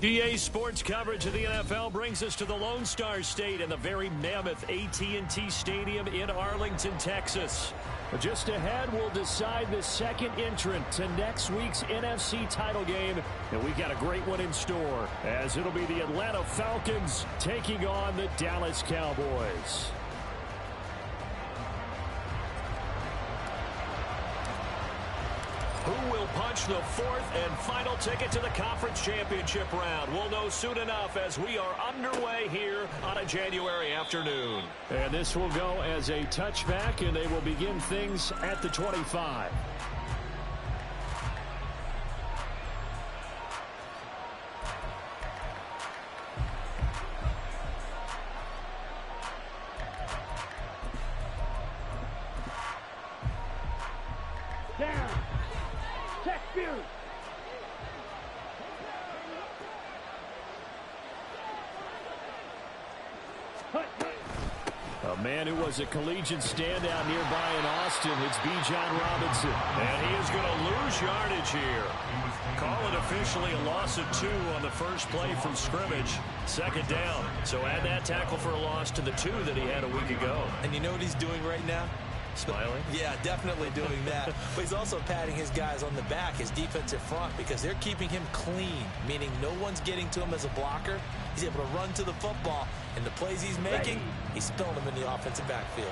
EA Sports coverage of the NFL brings us to the Lone Star State and the very mammoth AT&T Stadium in Arlington, Texas. Just ahead, we'll decide the second entrant to next week's NFC title game. And we've got a great one in store, as it'll be the Atlanta Falcons taking on the Dallas Cowboys. Who will punch the fourth and final ticket to the conference championship round? We'll know soon enough as we are underway here on a January afternoon. And this will go as a touchback, and they will begin things at the 25. Down. Check view. A man who was a collegiate standout nearby in Austin, it's Bijan Robinson. And he is going to lose yardage here. Call it officially a loss of 2 on the first play from scrimmage. Second down. So add that tackle for a loss to the 2 that he had a week ago. And you know what he's doing right now? Smiling? Yeah, definitely doing that. But he's also patting his guys on the back, his defensive front, because they're keeping him clean, meaning no one's getting to him as a blocker. He's able to run to the football, and the plays he's making, he's spilling them in the offensive backfield.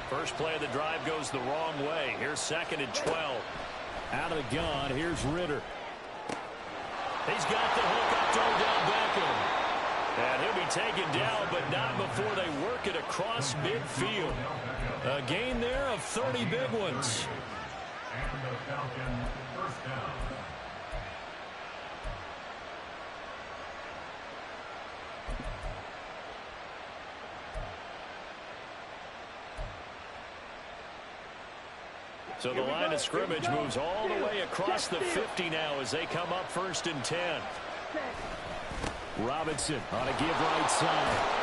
First play of the drive goes the wrong way. Here's 2nd and 12. Out of the gun, here's Ritter. He's got the hook up to Odell Beckham. And he'll be taken down, but not before they work it across midfield. A gain there of 30 big ones. And the Falcons first down. So the line of scrimmage moves all the way across the 50 now as they come up 1st and 10. Robinson on a give right side.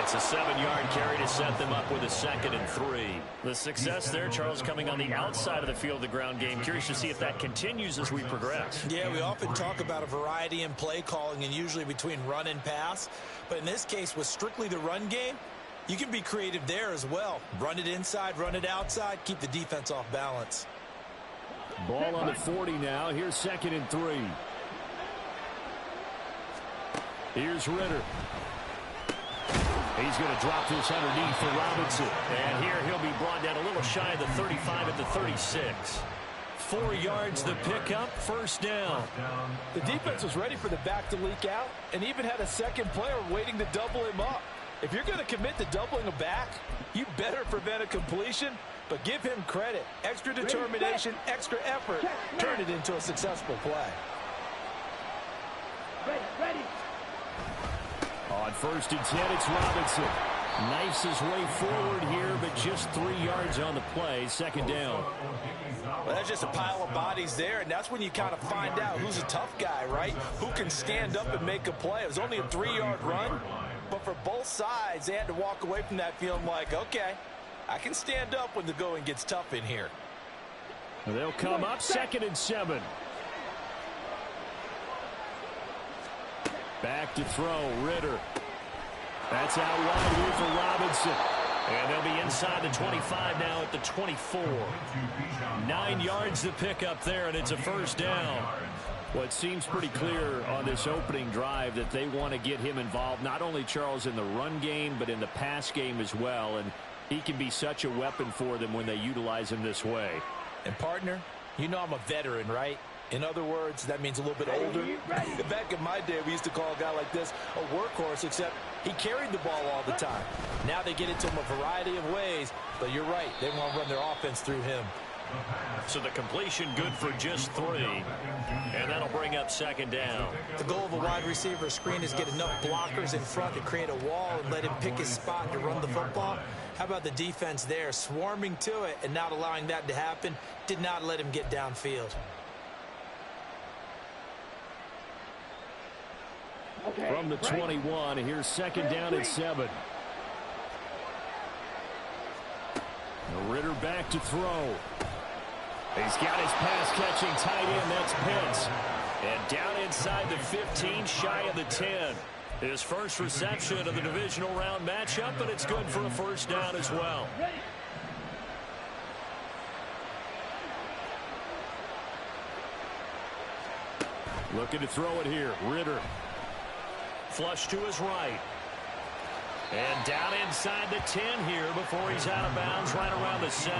It's a 7-yard carry to set them up with a 2nd and 3. The success there, Charles, coming on the outside of the field of the ground game. Curious to see if that continues as we progress. Yeah, we often talk about a variety in play calling and usually between run and pass. But in this case, with strictly the run game, you can be creative there as well. Run it inside, run it outside, keep the defense off balance. Ball on the 40 now. Here's 2nd and 3. Here's Ritter. He's going to drop this underneath for Robinson. And here he'll be brought down a little shy of the 35 at the 36. 4 yards the pickup, 1st down. The defense was ready for the back to leak out and even had a second player waiting to double him up. If you're going to commit to doubling a back, you better prevent a completion, but give him credit. Extra determination, extra effort, turn it into a successful play. Ready. On 1st and 10, it's Robinson. Knifes his way forward here, but just 3 yards on the play. 2nd down. Well, that's just a pile of bodies there, and that's when you kind of find out who's a tough guy, right? Who can stand up and make a play. It was only a 3-yard run, but for both sides, they had to walk away from that feeling like, okay, I can stand up when the going gets tough in here. They'll come up 2nd and 7. Back to throw, Ritter. That's out wide here for Robinson. And they'll be inside the 25 now at the 24. 9 yards to pick up there, and it's a 1st down. Well, it seems pretty clear on this opening drive that they want to get him involved, not only, Charles, in the run game, but in the pass game as well. And he can be such a weapon for them when they utilize him this way. And, partner, you know I'm a veteran, right? In other words, that means a little bit older. Back in my day, we used to call a guy like this a workhorse, except he carried the ball all the time. Now they get it to him a variety of ways, but you're right. They want to run their offense through him. So the completion good for just 3, and that'll bring up 2nd down. The goal of a wide receiver screen is get enough blockers in front to create a wall and let him pick his spot to run the football. How about the defense there, swarming to it and not allowing that to happen? Did not let him get downfield. From the 21, here's 2nd down and 7. Ritter back to throw. He's got his pass-catching tight end. That's Pitts. And down inside the 15, shy of the 10. His first reception of the divisional round matchup, and it's good for a first down as well. Looking to throw it here. Ritter. Flush to his right. And down inside the 10 here before he's out of bounds right around the 7.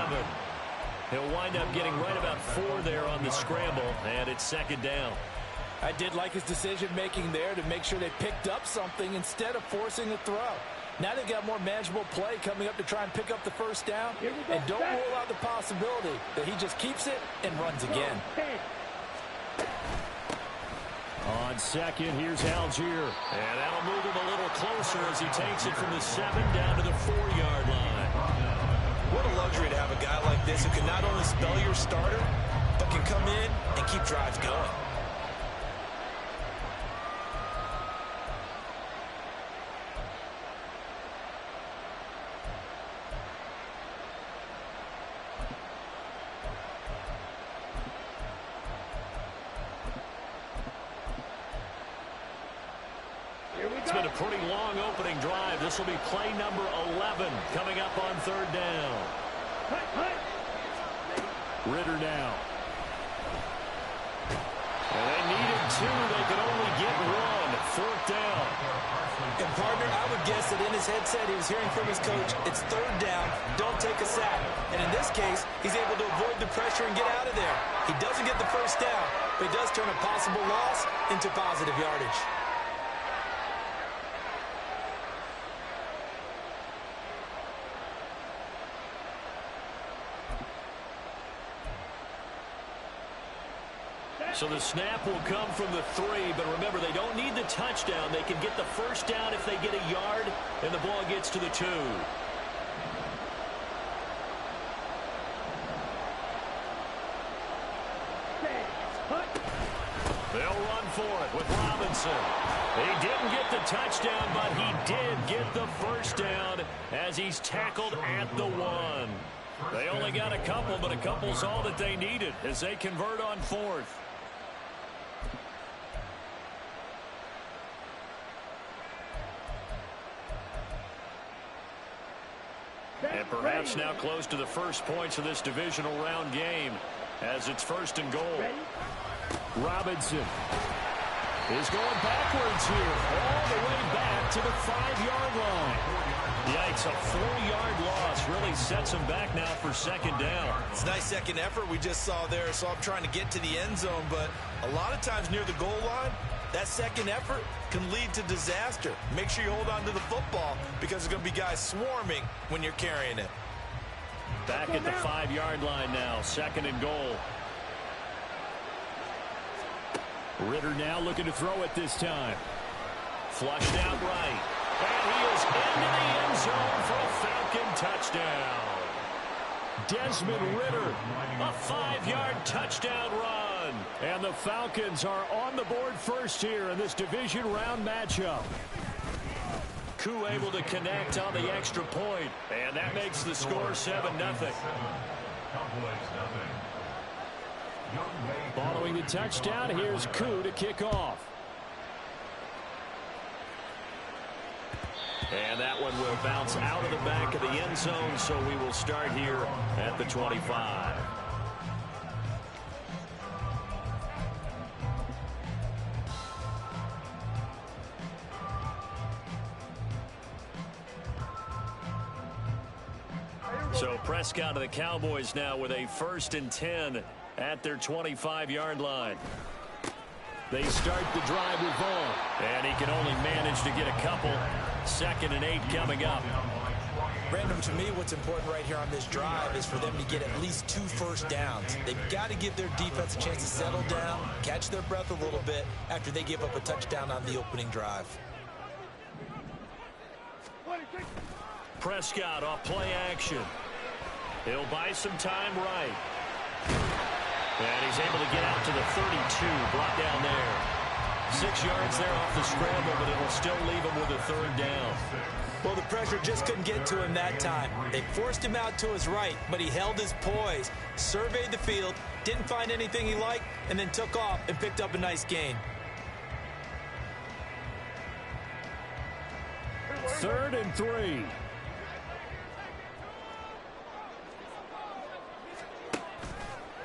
He'll wind up getting right about 4 there on the scramble, and it's second down. I did like his decision-making there to make sure they picked up something instead of forcing a throw. Now they've got more manageable play coming up to try and pick up the first down. And don't rule out the possibility that he just keeps it and runs again. On second, here's Algier. And that'll move him a little closer as he takes it from the 7 down to the 4-yard line. What a luxury to have a guy like this who can not only spell your starter, but can come in and keep drives going. It's been a pretty long opening drive. This will be play number 11 coming up on third down. Ritter now. And they needed 2. They could only get 1. Fourth down. And partner, I would guess that in his headset he was hearing from his coach, it's third down, don't take a sack. And in this case, he's able to avoid the pressure and get out of there. He doesn't get the first down, but he does turn a possible loss into positive yardage. So the snap will come from the 3, but remember, they don't need the touchdown. They can get the first down if they get a yard, and the ball gets to the 2. They'll run for it with Robinson. He didn't get the touchdown, but he did get the first down as he's tackled at the 1. They only got a couple, but a couple's all that they needed as they convert on 4th. And perhaps now close to the first points of this divisional round game as it's 1st and goal. Robinson is going backwards here all the way back to the 5-yard line. Yikes, a 4-yard loss really sets him back now for second down. It's a nice second effort we just saw there. So I'm trying to get to the end zone, but a lot of times near the goal line, that second effort can lead to disaster. Make sure you hold on to the football because there's going to be guys swarming when you're carrying it. Back at the 5-yard line now, 2nd and goal. Ritter now looking to throw it this time. Flushed out right. And he is into the end zone for a Falcon touchdown. Desmond Ritter, a 5-yard touchdown run. And the Falcons are on the board first here in this division round matchup. Koo able to connect on the extra point, and that makes the score 7-0. Following the touchdown, here's Koo to kick off. And that one will bounce out of the back of the end zone, so we will start here at the 25. So Prescott of the Cowboys now with a 1st and 10 at their 25-yard line. They start the drive with Vaughn, and he can only manage to get a couple. 2nd and 8 coming up. Random, to me, what's important right here on this drive is for them to get at least 2 first downs. They've got to give their defense a chance to settle down, catch their breath a little bit after they give up a touchdown on the opening drive. Prescott off play action. He'll buy some time right. And he's able to get out to the 32, brought down there. 6 yards there off the scramble, but it'll still leave him with a third down. Well, the pressure just couldn't get to him that time. They forced him out to his right, but he held his poise, surveyed the field, didn't find anything he liked, and then took off and picked up a nice gain. 3rd and 3.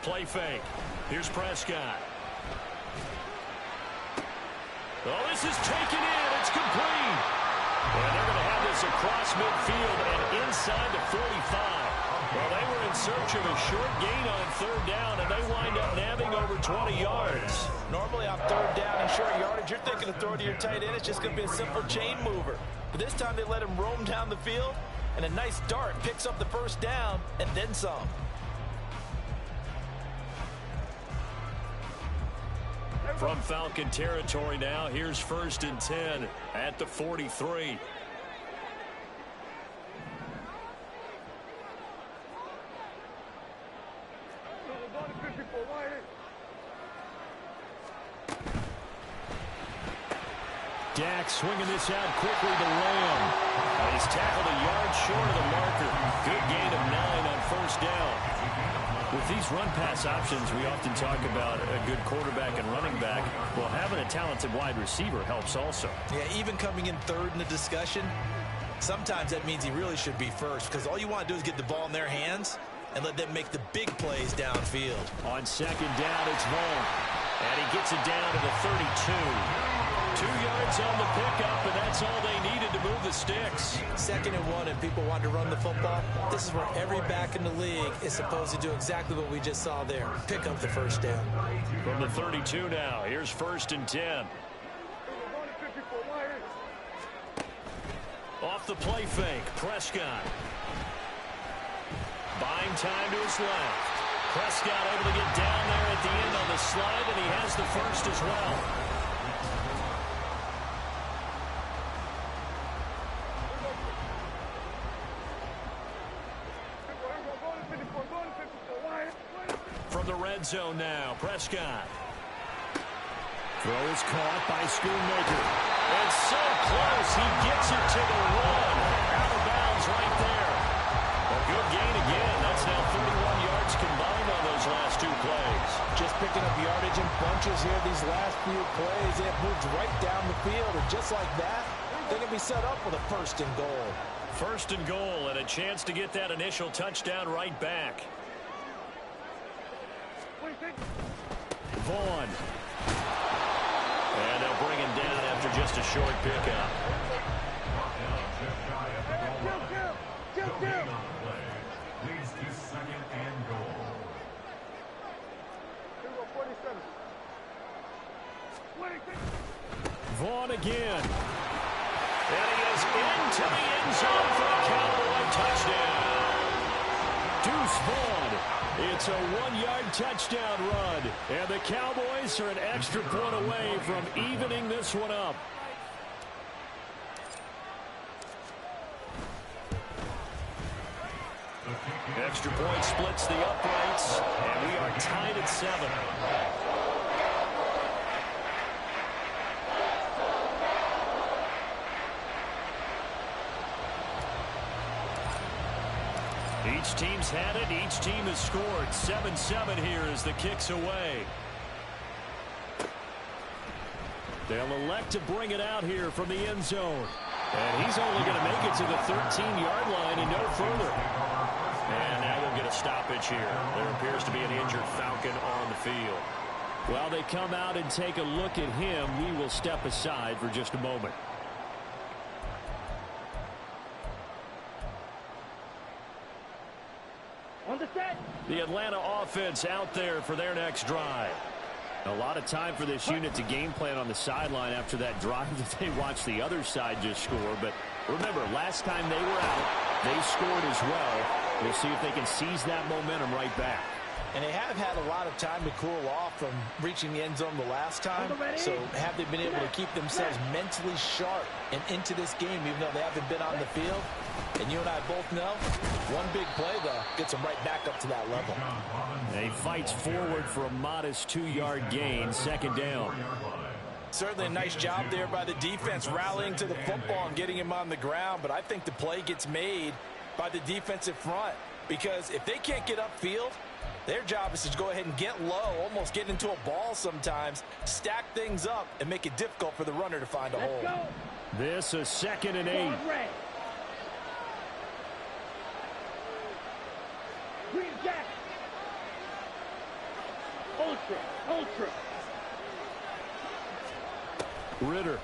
Play fake. Here's Prescott. Oh, this is taken in. It's complete. And they're going to have this across midfield and inside the 45. Well, they were in search of a short gain on 3rd down, and they wind up nabbing over 20 yards. Normally on 3rd down and short yardage, you're thinking of throwing to your tight end. It's just going to be a simple chain mover. But this time they let him roam down the field, and a nice dart picks up the 1st down and then some. From Falcon territory now, here's 1st and 10 at the 43. Dak swinging this out quickly to Lamb. He's tackled a yard short of the marker. Good gain of 9 on 1st down. With these run-pass options, we often talk about a good quarterback and running back. Well, having a talented wide receiver helps also. Yeah, even coming in 3rd in the discussion, sometimes that means he really should be 1st, because all you want to do is get the ball in their hands and let them make the big plays downfield. On 2nd down, it's Vaughn. And he gets it down to the 32. 2 yards on the pickup, and that's all they needed to move the sticks. 2nd and 1, and people want to run the football. This is where every back in the league is supposed to do exactly what we just saw there. Pick up the 1st down. From the 32 now, here's 1st and 10. Off the play fake, Prescott. Buying time to his left. Prescott able to get down there at the end on the slide, and he has the 1st as well. From the red zone now, Prescott. Throw is caught by Schoonmaker. And so close, he gets it to the 1. Out of bounds right there. A good gain again. That's now 31 yards combined on those last 2 plays. Just picking up yardage in bunches here these last few plays. They have moved right down the field, and just like that, they're going to be set up with a 1st and goal. 1st and goal, and a chance to get that initial touchdown right back. Vaughn. And they'll bring him down after just a short pickup. Leads to 2nd and goal. Vaughn again. And he is into the end zone for a Cowboy touchdown. Deuce Vaughn. It's a 1-yard touchdown run. And the Cowboys are an extra point away from evening this one up. Extra point splits the uprights, and we are tied at 7. Each team's had it. Each team has scored. 7-7 here as the kick's away. They'll elect to bring it out here from the end zone. And he's only going to make it to the 13-yard line and no further. And now we'll get a stoppage here. There appears to be an injured Falcon on the field. While they come out and take a look at him, we will step aside for just a moment. On the set. The Atlanta offense out there for their next drive. A lot of time for this unit to game plan on the sideline after that drive that they watched the other side just score. But remember, last time they were out, they scored as well. We'll see if they can seize that momentum right back. And they have had a lot of time to cool off from reaching the end zone the last time. So have they been able to keep themselves mentally sharp and into this game, even though they haven't been on the field? And you and I both know, one big play, though, gets them right back up to that level. He fights forward for a modest 2-yard gain, 2nd down. Certainly a nice job there by the defense rallying to the football and getting him on the ground, but I think the play gets made by the defensive front because if they can't get upfield, their job is to go ahead and get low, almost get into a ball sometimes, stack things up, and make it difficult for the runner to find a hole. Go. This is 2nd and 8. Green Jack. Ultra. Ritter.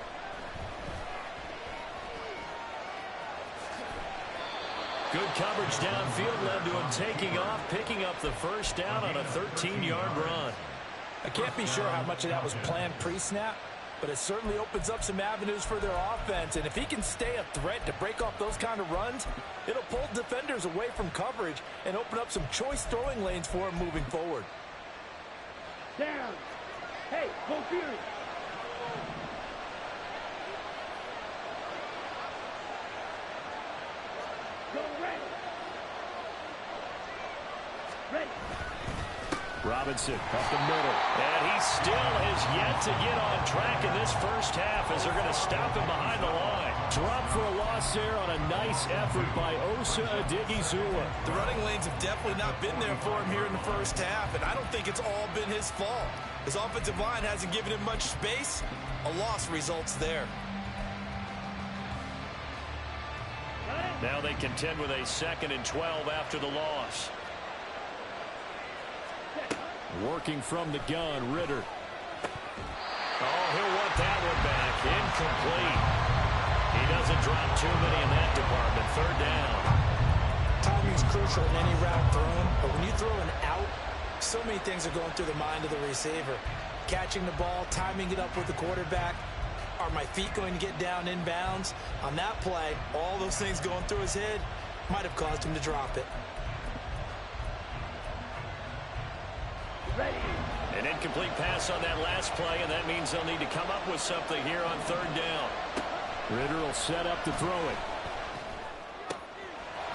Good coverage downfield led to him taking off, picking up the first down on a 13-yard run. I can't be sure how much of that was planned pre-snap, but it certainly opens up some avenues for their offense. And if he can stay a threat to break off those kind of runs, it'll pull defenders away from coverage and open up some choice throwing lanes for him moving forward. Down. Hey, go Fury. Go ready. Robinson up the middle. And he still has yet to get on track in this first half as they're going to stop him behind the line. Drop for a loss there on a nice effort by Osa Odighizuwa. The running lanes have definitely not been there for him here in the first half, and I don't think it's all been his fault. His offensive line hasn't given him much space. A loss results there. Now they contend with a 2nd and 12 after the loss. Working from the gun, Ritter. Oh, he'll want that one back. Incomplete. He doesn't drop too many in that department. 3rd down. Timing is crucial in any route thrown, but when you throw an out, so many things are going through the mind of the receiver. Catching the ball, timing it up with the quarterback. Are my feet going to get down inbounds? On that play, all those things going through his head might have caused him to drop it. Ready. An incomplete pass on that last play, and that means they'll need to come up with something here on 3rd down. Ritter will set up to throw it.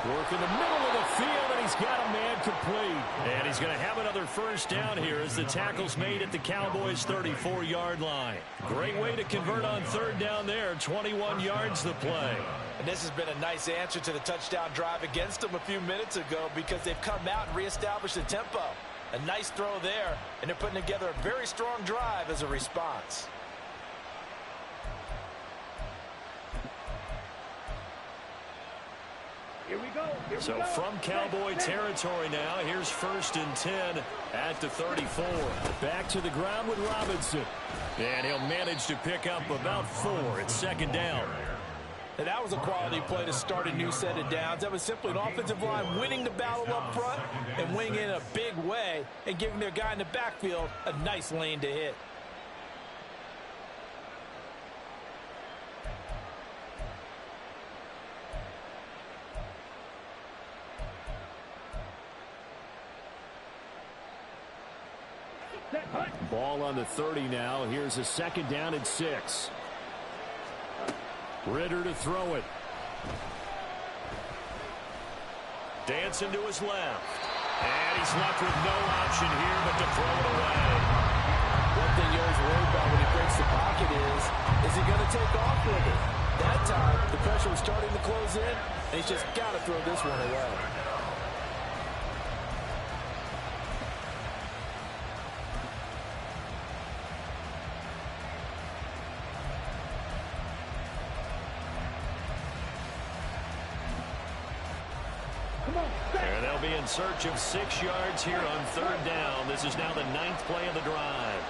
Work in the middle of the field, and he's got a man complete. And he's going to have another first down here as the tackle's made at the Cowboys' 34-yard line. Great way to convert on 3rd down there. 21 yards the play. And this has been a nice answer to the touchdown drive against them a few minutes ago because they've come out and reestablished the tempo. A nice throw there, and they're putting together a very strong drive as a response. Here we go. So from Cowboy territory now, here's 1st and 10 at the 34. Back to the ground with Robinson. And he'll manage to pick up about 4. It's 2nd down. And that was a quality play to start a new set of downs. That was simply an offensive line winning the battle up front and winning in a big way and giving their guy in the backfield a nice lane to hit. Ball on the 30 now. Here's a 2nd down and 6. Ritter to throw it. Dancing to his left. And he's left with no option here but to throw it away. One thing you always worry about when he breaks the pocket is he going to take off with it? That time, the pressure was starting to close in, and he's just got to throw this one away. And they'll be in search of 6 yards here on 3rd down. This is now the 9th play of the drive.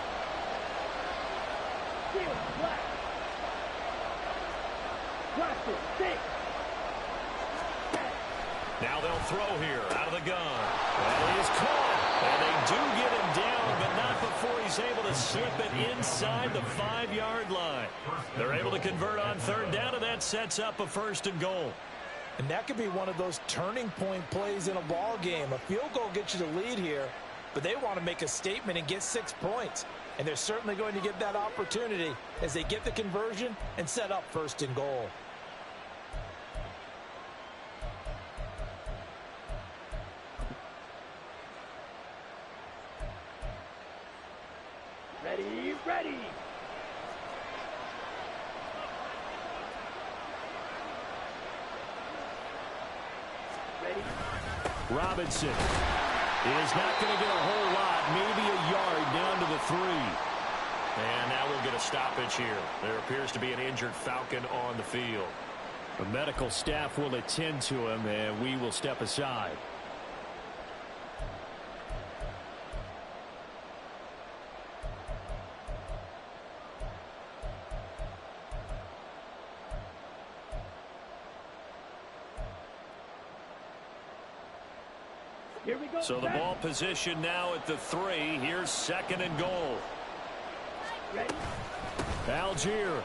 Now they'll throw here out of the gun. And he is caught. And they do get him down, but not before he's able to slip it inside the 5-yard line. They're able to convert on 3rd down, and that sets up a 1st and goal. And that could be one of those turning point plays in a ball game. A field goal gets you the lead here, but they want to make a statement and get 6 points. And they're certainly going to get that opportunity as they get the conversion and set up 1st and goal. Ready. Robinson is not going to get a whole lot, maybe a yard down to the 3. And now we'll get a stoppage here. There appears to be an injured Falcon on the field. The medical staff will attend to him, and we will step aside. Here we go. So the ball position now at the 3. Here's 2nd and goal. Ready. Algier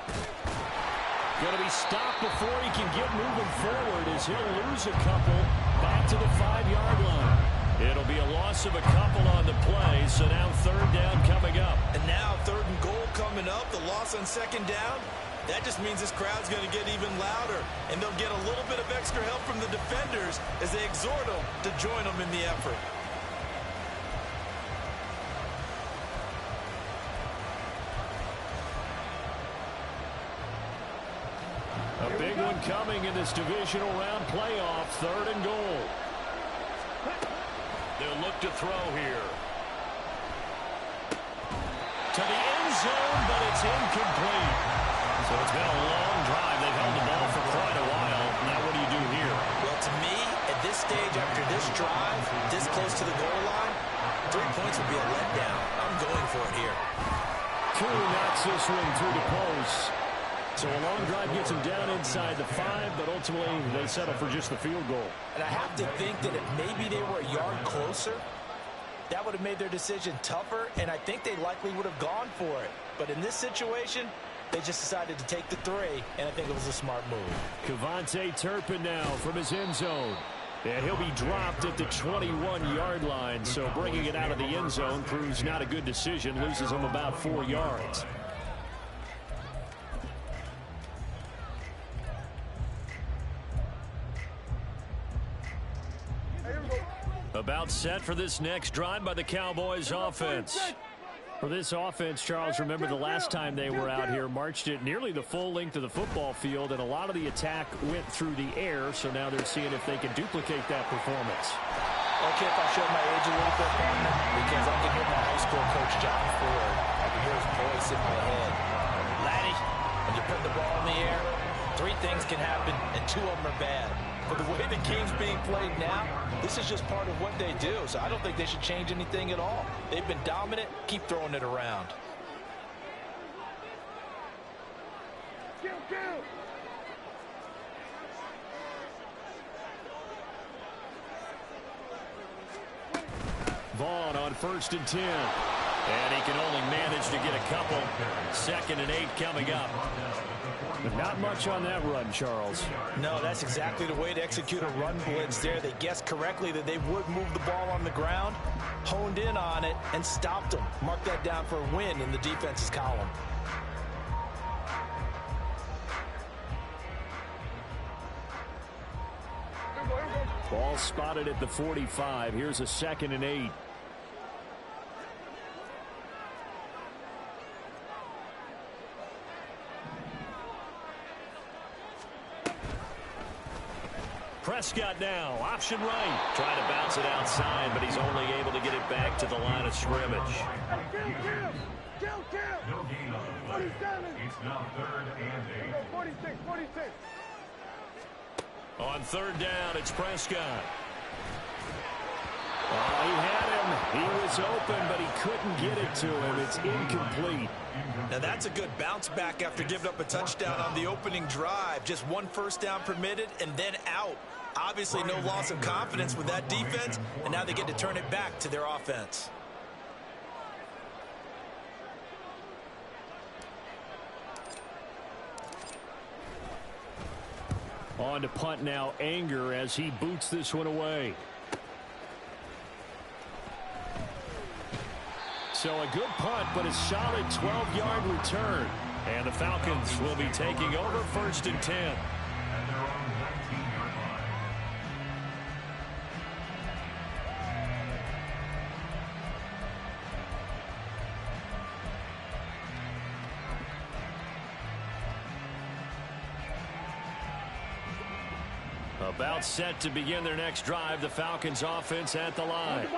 going to be stopped before he can get moving forward as he'll lose a couple back to the 5-yard line. It'll be a loss of a couple on the play, so now 3rd down coming up. And now 3rd and goal coming up, the loss on 2nd down. That just means this crowd's going to get even louder, and they'll get a little bit of extra help from the defenders as they exhort them to join them in the effort. A big one coming in this divisional round playoff. 3rd and goal. They'll look to throw here. To the end zone, but it's incomplete. So it's been a long drive. They've held the ball for quite a while. Now what do you do here? Well, to me, at this stage, after this drive, this close to the goal line, 3 points would be a letdown. I'm going for it here. Koo knocks this one through the post. So a long drive gets them down inside the 5, but ultimately they settle for just the field goal. And I have to think that if maybe they were a yard closer, that would have made their decision tougher, and I think they likely would have gone for it. But in this situation, they just decided to take the 3, and I think it was a smart move. Kevontae Turpin now from his end zone. And he'll be dropped at the 21-yard line, so bringing it out of the end zone proves not a good decision, loses him about 4 yards. About set for this next drive by the Cowboys offense. For this offense, Charles, remember the last time they were out here, marched it nearly the full length of the football field, and a lot of the attack went through the air, so now they're seeing if they can duplicate that performance. Okay, if I show my age a little bit, because I can hear my high school coach, John Ford. I can hear his voice in my head. Laddie, when you put the ball in the air, 3 things can happen, and 2 of them are bad. But the way the game's being played now, this is just part of what they do. So I don't think they should change anything at all. They've been dominant. Keep throwing it around. Vaughn on 1st and 10. And he can only manage to get a couple. 2nd and 8 coming up. But not much on that run, Charles. No, that's exactly the way to execute a run blitz there. They guessed correctly that they would move the ball on the ground, honed in on it, and stopped them. Mark that down for a win in the defense's column. Ball spotted at the 45. Here's a 2nd and 8. Prescott now, option right. Trying to bounce it outside, but he's only able to get it back to the line of scrimmage. Kill! No gain on the play. 47. It's now 3rd and 8. 46. On 3rd down, it's Prescott. Oh, he had him. He was open, but he couldn't get it to him. It's incomplete. Now that's a good bounce back after giving up a touchdown on the opening drive. Just 1 first down permitted and then out. Obviously no loss of confidence with that defense, and now they get to turn it back to their offense. On to punt now, Anger, as he boots this one away. So a good punt, but a solid 12-yard return. And the Falcons will be taking over 1st and 10. A About set to begin their next drive. The Falcons offense at the line.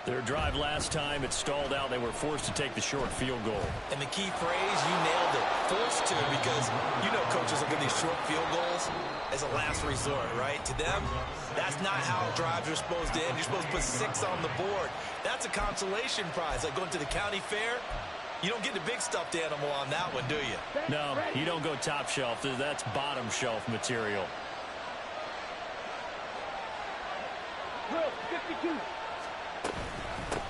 Their drive last time, it stalled out. They were forced to take the short field goal. And the key phrase, you nailed it. Forced to, because you know coaches look at these short field goals as a last resort, right? To them, that's not how drives are supposed to end. You're supposed to put 6 on the board. That's a consolation prize. Like going to the county fair, you don't get the big stuffed animal on that one, do you? No, you don't go top shelf. That's bottom shelf material. 52.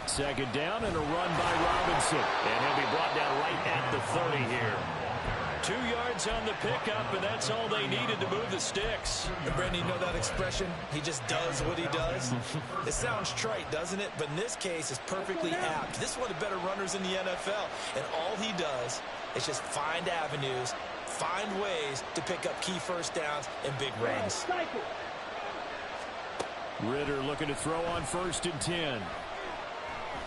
Second down and a run by Robinson. And he'll be brought down right at the 30 here. 2 yards on the pickup, and that's all they needed to move the sticks. And Brandon, you know that expression? He just does what he does. It sounds trite, doesn't it? But in this case, it's perfectly apt. This is one of the better runners in the NFL. And all he does is just find avenues, find ways to pick up key first downs and big runs. Ritter looking to throw on 1st and 10.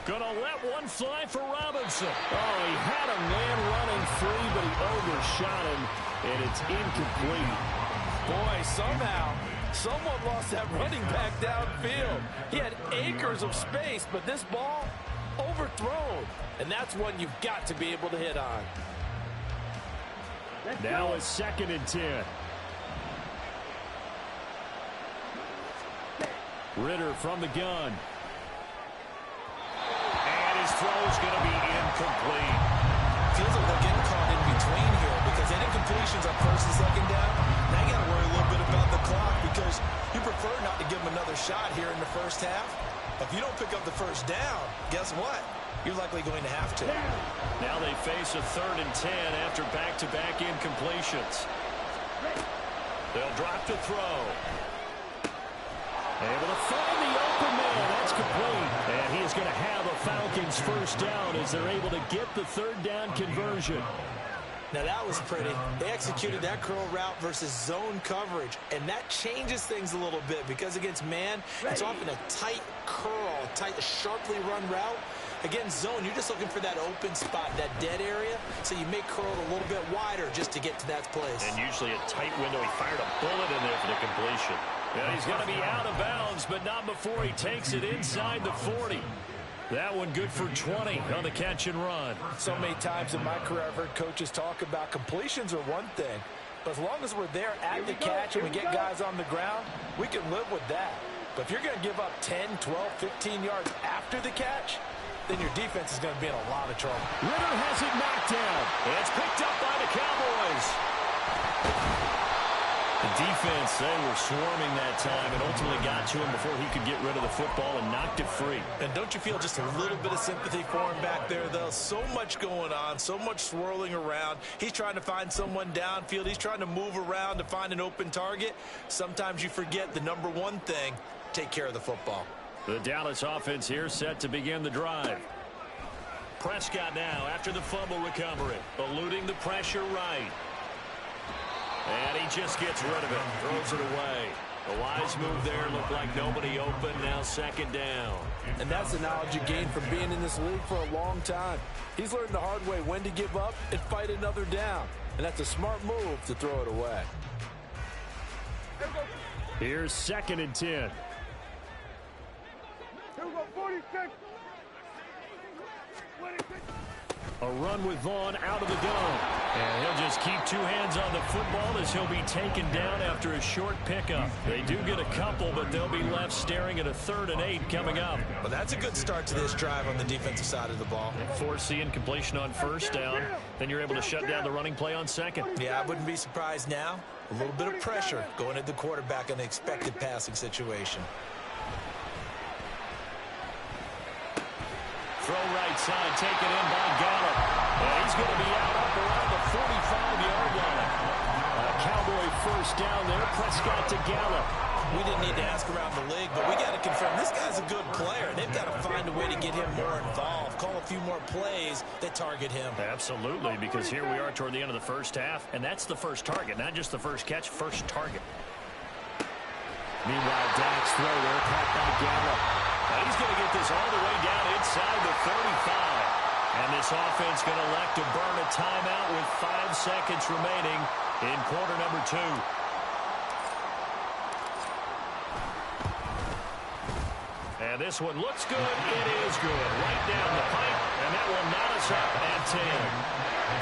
Gonna let one fly for Robinson. Oh, he had a man running free, but he overshot him, and it's incomplete. Boy, somehow, someone lost that running back downfield. He had acres of space, but this ball overthrown. And that's one you've got to be able to hit on. Now it's 2nd and 10. Ritter from the gun. And his throw's going to be incomplete. Feels like they're getting caught in between here because they did completions on 1st and 2nd down. Now you got to worry a little bit about the clock because you prefer not to give them another shot here in the first half. If you don't pick up the 1st down, guess what? You're likely going to have to. Now they face a 3rd and 10 after back-to-back incompletions. They'll drop to throw. Able to find the open man. That's complete. And he is going to have a Falcons 1st down as they're able to get the 3rd down conversion. Now that was pretty. They executed that curl route versus zone coverage, and that changes things a little bit because against man, it's often a tight curl, tight, sharply run route. Against zone, you're just looking for that open spot, that dead area, so you may curl it a little bit wider just to get to that place. And usually a tight window. He fired a bullet in there for the completion. And he's going to be out of bounds, but not before he takes it inside the 40. That one good for 20 on the catch and run. So many times in my career, I've heard coaches talk about completions are one thing. But as long as we're there at the catch and we get guys on the ground, we can live with that. But if you're going to give up 10, 12, 15 yards after the catch, then your defense is going to be in a lot of trouble. Ritter has it knocked down. It's picked up by the Cowboys. The defense, they were swarming that time and ultimately got to him before he could get rid of the football and knocked it free. And don't you feel just a little bit of sympathy for him back there, though? So much going on, so much swirling around. He's trying to find someone downfield. He's trying to move around to find an open target. Sometimes you forget the number one thing, take care of the football. The Dallas offense here set to begin the drive. Prescott now after the fumble recovery, eluding the pressure right. And he just gets rid of it, throws it away. A wise move there, looked like nobody open, now 2nd down. And that's the knowledge you gain from being in this league for a long time. He's learned the hard way when to give up and fight another down. And that's a smart move to throw it away. Here's 2nd and 10. Here we go, 46. 26. A run with Vaughn out of the dome. And he'll just keep 2 hands on the football as he'll be taken down after a short pickup. They do get a couple, but they'll be left staring at a 3rd and 8 coming up. Well, that's a good start to this drive on the defensive side of the ball. Force the incompletion on 1st down. Then you're able to shut down the running play on 2nd. Yeah, I wouldn't be surprised now. A little bit of pressure going at the quarterback in the expected passing situation. Throw right side, taken in by Gallup. And he's going to be out up around the 45-yard line. A Cowboy 1st down there. Prescott to Gallup. We didn't need to ask around the league, but we got to confirm this guy's a good player. They've got to find a way to get him more involved, call a few more plays that target him. Absolutely, because here we are toward the end of the first half, and that's the first target, not just the first catch, first target. Meanwhile, Dak's throw there, caught by Gallup. And he's going to get this all the way down inside the 35. And this offense going to elect to burn a timeout with 5 seconds remaining in quarter number 2. And this one looks good. It is good. Right down the pipe, and that will knot us up at 10.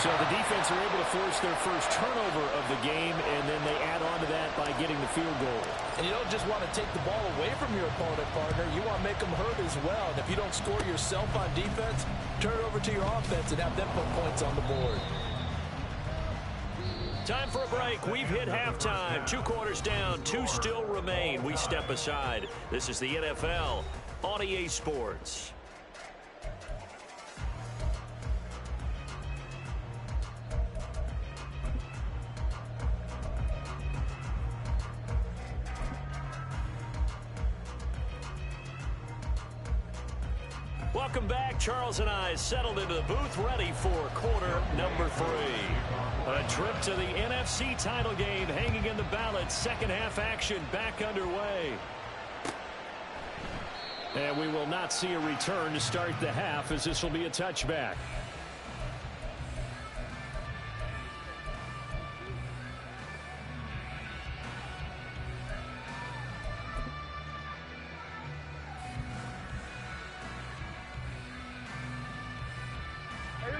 So the defense are able to force their first turnover of the game, and then they add on to that by getting the field goal. And you don't just want to take the ball away from your opponent, partner. You want to make them hurt as well. And if you don't score yourself on defense, turn it over to your offense and have them put points on the board. Time for a break. We've hit halftime. 2 quarters down. 2 still remain. We step aside. This is the NFL on EA Sports. Welcome back. Charles and I settled into the booth, ready for quarter number 3. A trip to the NFC title game hanging in the balance. Second half action back underway. And we will not see a return to start the half, as this will be a touchback.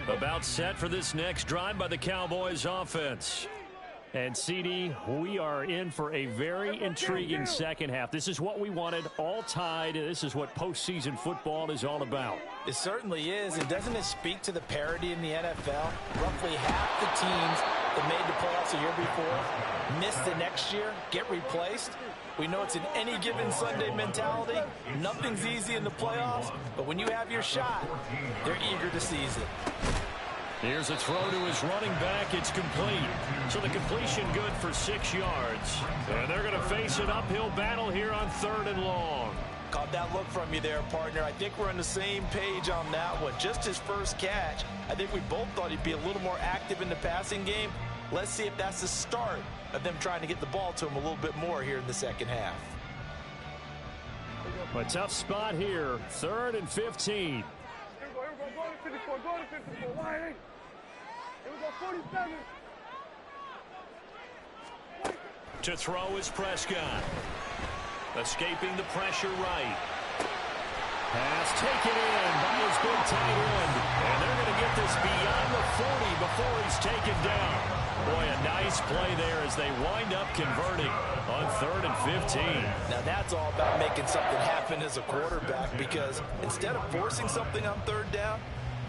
About set for this next drive by the Cowboys offense. And CD, we are in for a very intriguing second half. This is what we wanted, all tied. This is what postseason football is all about. It certainly is. And doesn't it speak to the parity in the NFL? Roughly half the teams that made the playoffs a year before miss the next year, get replaced. We know it's an any given Sunday mentality. Nothing's easy in the playoffs, but when you have your shot, they're eager to seize it. Here's a throw to his running back. It's complete. So the completion good for 6 yards. And they're going to face an uphill battle here on 3rd and long. Caught that look from you there, partner. I think we're on the same page on that one. Just his first catch. I think we both thought he'd be a little more active in the passing game. Let's see if that's the start of them trying to get the ball to him a little bit more here in the second half. A tough spot here. 3rd and 15. Here we go. Go to 54. Go to 54. Why ain't? Here we go. 47. To throw is Prescott. Escaping the pressure right. Pass taken in by his big tight end. And they're going to get this beyond the 40 before he's taken down. Boy, a nice play there as they wind up converting on 3rd and 15. Now that's all about making something happen as a quarterback, because instead of forcing something on 3rd down,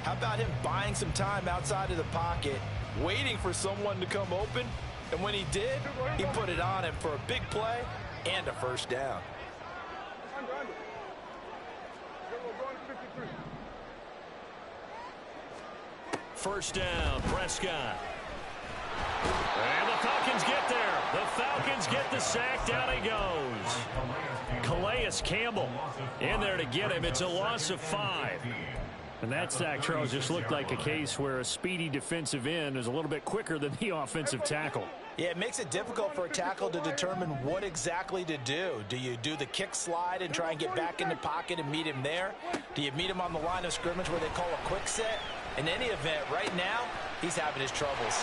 how about him buying some time outside of the pocket, waiting for someone to come open, and when he did, he put it on him for a big play and a first down. Under. Here we go. Go to 53. First down, Prescott. And the Falcons get there. The Falcons get the sack. Down he goes. Calais Campbell in there to get him. It's a loss of 5. And that sack, Charles, just looked like a case where a speedy defensive end is a little bit quicker than the offensive tackle. Yeah, it makes it difficult for a tackle to determine what exactly to do. Do you do the kick slide and try and get back in the pocket and meet him there? Do you meet him on the line of scrimmage where they call a quick set? In any event, right now, he's having his troubles.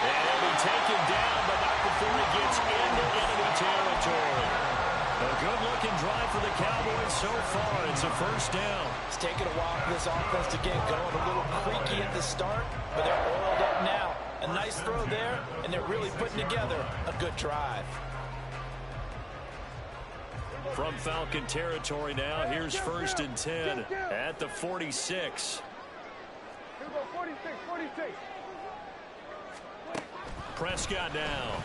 And he'll be taken down, but not before he gets into enemy territory. A good-looking drive for the Cowboys so far. It's a first down. It's taken a while for this offense to get going. A little creaky at the start, but they're oiled up now. A nice throw there, and they're really putting together a good drive. From Falcon territory now, here's 1st and 10 at the 46. Here we go. 46. Prescott now.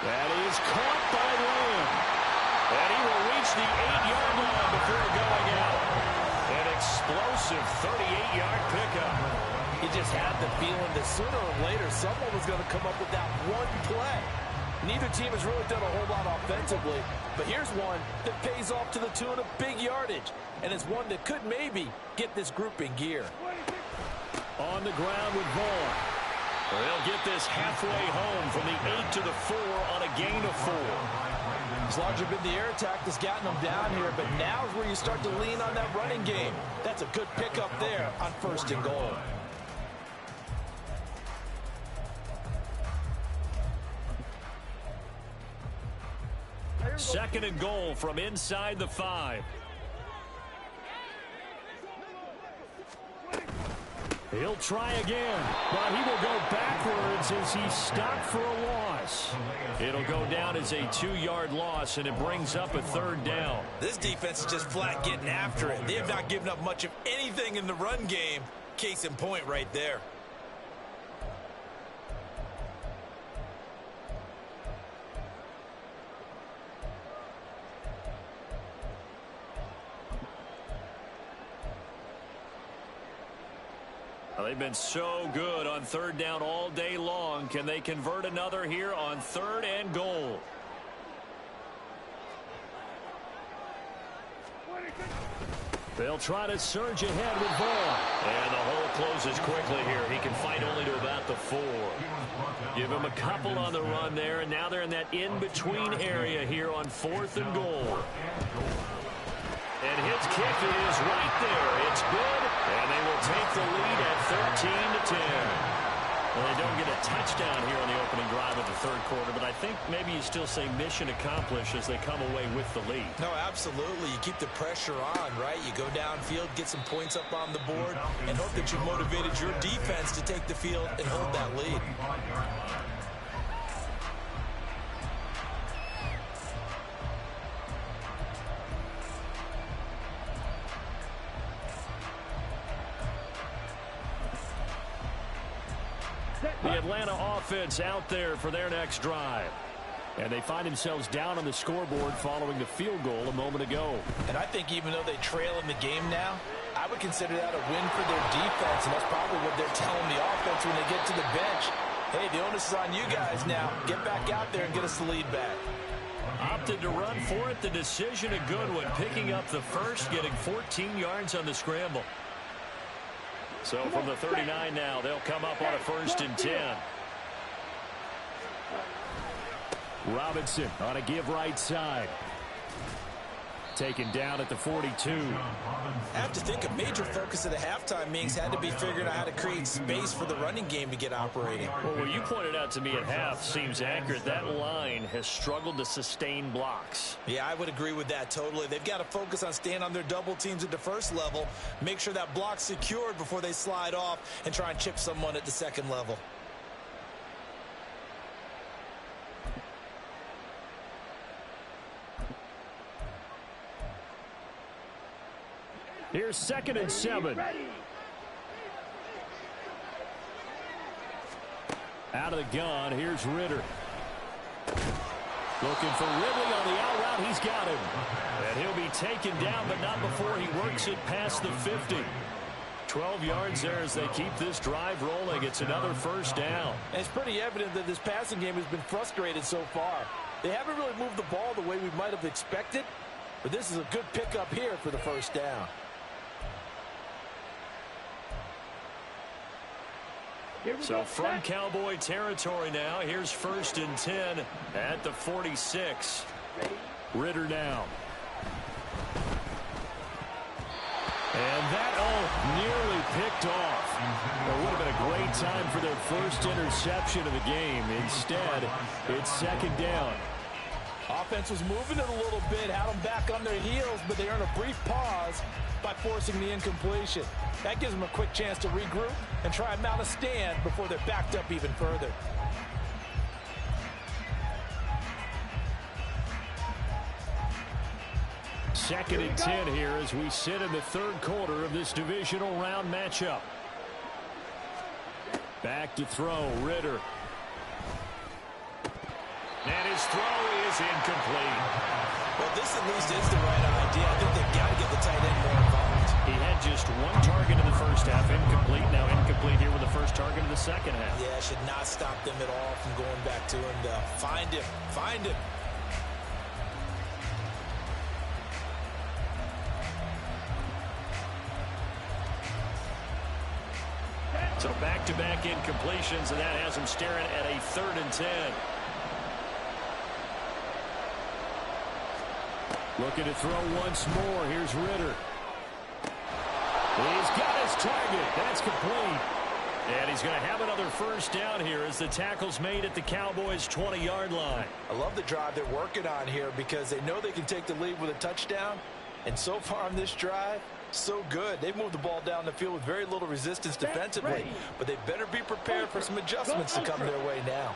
That is caught by Lamb. And he will reach the 8-yard line before going out. An explosive 38-yard pickup. He just had the feeling that sooner or later someone was going to come up with that one play. Neither team has really done a whole lot offensively, but here's one that pays off to the tune of big yardage, and it's one that could maybe get this group in gear. On the ground with Vaughn. They'll get this halfway home from the 8 to the 4 on a gain of 4. It's largely been the air attack that's gotten them down here, but now is where you start to lean on that running game. That's a good pickup there on 1st and goal. Here Second and goal from inside the 5. He'll try again, but he will go backwards as he's stopped for a loss. It'll go down as a 2-yard loss, and it brings up a 3rd down. This defense is just flat getting after it. They have not given up much of anything in the run game. Case in point right there. They've been so good on 3rd down all day long. Can they convert another here on 3rd and goal? They'll try to surge ahead with Vaughn. And the hole closes quickly here. He can fight only to about the 4. Give him a couple on the run there, and now they're in that in-between area here on 4th and goal. And his kick is right there. It's good, and they will take the lead at 13-10. Well, they don't get a touchdown here on the opening drive of the 3rd quarter, but I think maybe you still say mission accomplished as they come away with the lead. No, absolutely. You keep the pressure on, right? You go downfield, get some points up on the board, and hope that you motivated your defense to take the field and hold that lead. The Atlanta offense out there for their next drive. And they find themselves down on the scoreboard following the field goal a moment ago. And I think even though they trail in the game now, I would consider that a win for their defense, and that's probably what they're telling the offense when they get to the bench. Hey, the onus is on you guys now. Get back out there and get us the lead back. Opted to run for it. The decision a good one. Picking up the first, getting 14 yards on the scramble. So from the 39 now, they'll come up on a 1st and 10. Robinson on a give right side. Taken down at the 42. I have to think a major focus of the halftime meetings had to be figuring out how to create space for the running game to get operating. Well, what you pointed out to me at half seems accurate. That line has struggled to sustain blocks. Yeah, I would agree with that totally. They've got to focus on staying on their double teams at the 1st level, make sure that block's secured before they slide off and try and chip someone at the 2nd level. Here's 2nd and 7. Out of the gun, here's Ritter. Looking for Ridley on the out route. He's got him. And he'll be taken down, but not before he works it past the 50. 12 yards there as they keep this drive rolling. It's another 1st down. And it's pretty evident that this passing game has been frustrated so far. They haven't really moved the ball the way we might have expected, but this is a good pickup here for the 1st down. So from Cowboy territory now, here's 1st and 10 at the 46. Ritter now. And that, nearly picked off. It would have been a great time for their first interception of the game. Instead, it's 2nd down. Offense was moving it a little bit, had them back on their heels, but they earned a brief pause by forcing the incompletion. That gives them a quick chance to regroup and try and mount a stand before they're backed up even further. Second and 10 here as we sit in the 3rd quarter of this divisional round matchup. Back to throw, Ritter. And his throw is incomplete. Well, this at least is the right idea. I think they've got to get the tight end more involved. He had just 1 target in the 1st half, incomplete. Now incomplete here with the 1st target in the 2nd half. Yeah, should not stop them at all from going back to him. Find him. Find him. So back-to-back incompletions, and that has him staring at a 3rd and 10. Looking to throw once more. Here's Ritter. He's got his target. That's complete. And he's going to have another first down here as the tackle's made at the Cowboys' 20-yard line. I love the drive they're working on here because they know they can take the lead with a touchdown. And so far on this drive, so good. They've moved the ball down the field with very little resistance defensively. But they better be prepared for some adjustments to come their way now.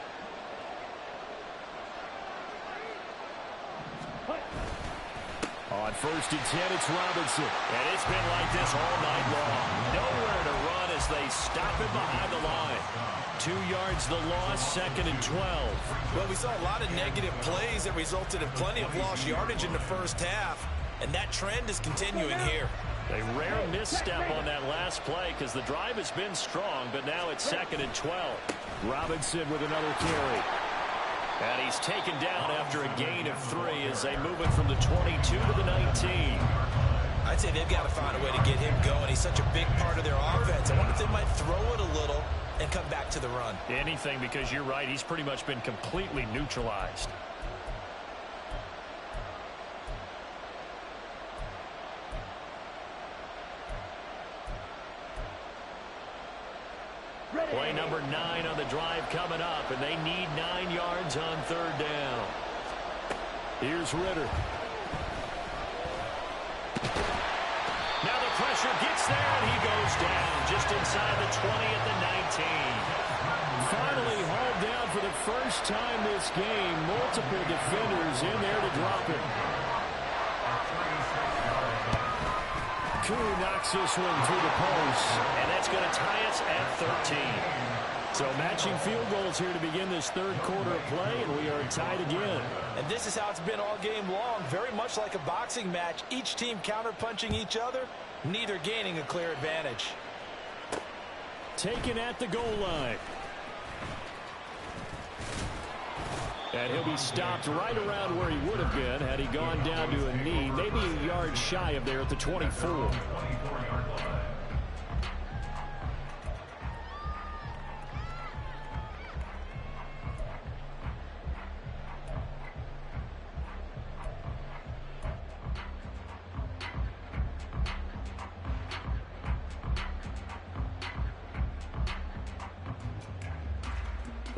On 1st and 10, it's Robinson. And it's been like this all night long. Nowhere to run as they stop him behind the line. 2 yards the loss, 2nd and 12. Well, we saw a lot of negative plays that resulted in plenty of lost yardage in the first half. And that trend is continuing here. A rare misstep on that last play because the drive has been strong, but now it's 2nd and 12. Robinson with another carry. And he's taken down after a gain of 3 as they move it from the 22 to the 19. I'd say they've got to find a way to get him going. He's such a big part of their offense. I wonder if they might throw it a little and come back to the run. Anything, because you're right. He's pretty much been completely neutralized. Play number 9 on the drive coming up, and they need 9 yards on 3rd down. Here's Ritter. Now the pressure gets there, and he goes down just inside the 20 at the 19. Finally hauled down for the first time this game. Multiple defenders in there to drop him. Koo knocks this one through the post, and that's going to tie us at 13. So matching field goals here to begin this 3rd quarter of play, and we are tied again. And this is how it's been all game long, very much like a boxing match. Each team counterpunching each other, neither gaining a clear advantage. Taken at the goal line. And he'll be stopped right around where he would have been had he gone down to a knee, maybe a yard shy of there at the 24.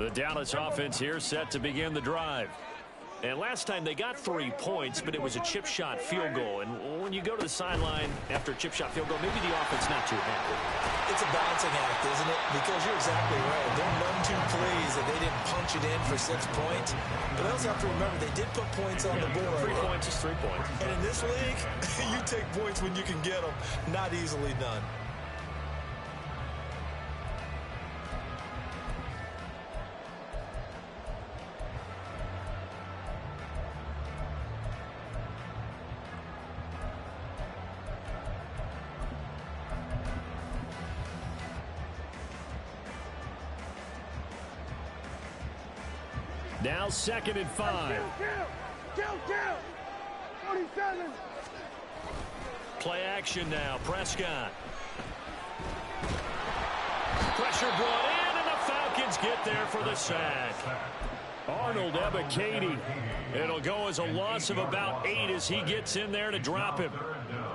The Dallas offense here set to begin the drive. And last time they got 3 points, but it was a chip shot field goal. And when you go to the sideline after a chip shot field goal, maybe the offense not too happy. It's a balancing act, isn't it? Because you're exactly right. They're none too pleased that they didn't punch it in for 6 points. But I also have to remember they did put points on the board. 3 points is 3 points. And in this league, you take points when you can get them. Not easily done. Now 2nd and 5. Kill! 47! Play action now. Prescott. Pressure brought in, and the Falcons get there for the sack. Arnold Ebiketie. It'll go as a loss of about 8 as he gets in there to drop him.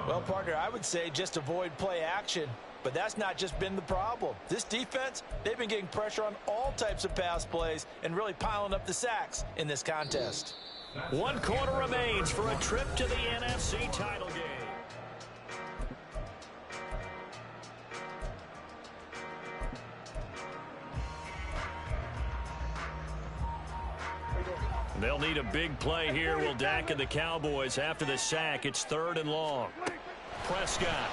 Well, partner, I would say just avoid play action. But that's not just been the problem. This defense, they've been getting pressure on all types of pass plays and really piling up the sacks in this contest. 1 quarter remains for a trip to the NFC title game. They'll need a big play here, will Dak and the Cowboys. After the sack, it's 3rd and long. Prescott.